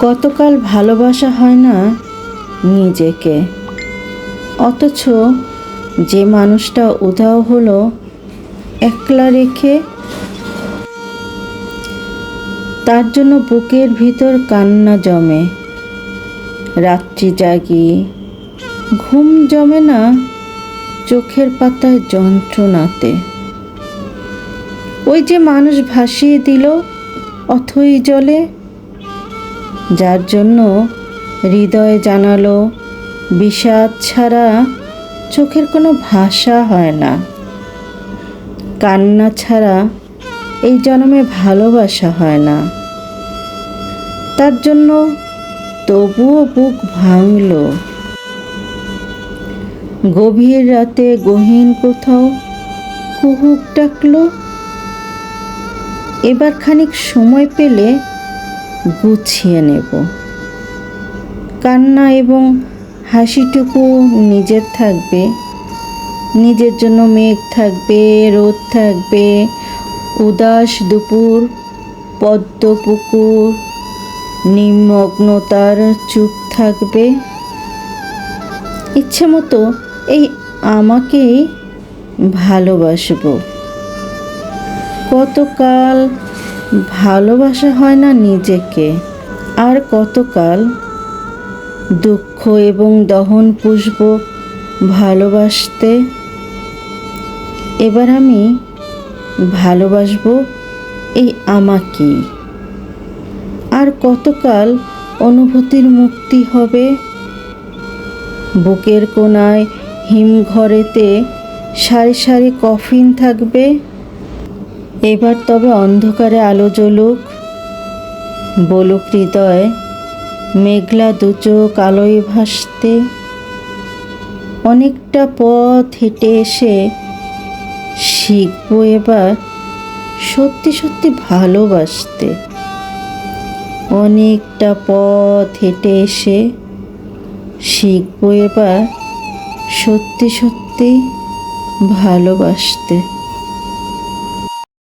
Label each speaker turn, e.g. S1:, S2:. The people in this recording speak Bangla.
S1: কতকাল ভালোবাসা হয় না নিজেকে, অথচ যে মানুষটা উধাও হলো একলা রেখে, তার জন্য বুকের ভিতর কান্না জমে। রাত্রি জাগি, ঘুম জমে না চোখের পাতায় যন্ত্রণাতে। ওই যে মানুষ ভাসিয়ে দিল অথই জলে, যার জন্য হৃদয়ে জানালো বিষাদ ছাড়া চোখের কোনো ভাষা হয় না, কান্না ছাড়া এই জন্মে ভালোবাসা হয় না। তার জন্য তবুও বুক ভাঙল। গভীর রাতে গহীন কোথাও কুহুক ডাকলো, এবার খানিক সময় পেলে গুছিয়ে নেব। কান্না এবং হাসিটুকু নিজের থাকবে, নিজের জন্য মেঘ থাকবে, রোদ থাকবে, উদাস দুপুর, পদ্ম পুকুর, নিমগ্নতার চুপ থাকবে। ইচ্ছে মতো এই আমাকেই ভালোবাসবো। কতকাল ভালোবাসা হয় না নিজেকে, আর কতকাল দুঃখ এবং দহন পুষব ভালোবাসতে। এবার আমি ভালোবাসবো এই আমাকেই। আর কতকাল অনুভূতির মুক্তি হবে। বুকের কোণায় হিমঘরেতে সারি সারি কফিন থাকবে। এবার তবে অন্ধকারে আলো জ্বলুক, বলুক হৃদয় মেঘলা দুচোখ আলোয় ভাসতে। অনেকটা পথ হেঁটে এসে শিখবো এবার সত্যি সত্যি ভালোবাসতে। অনেকটা পথ হেঁটে এসে শিখবো এবার সত্যি সত্যি ভালোবাসতে।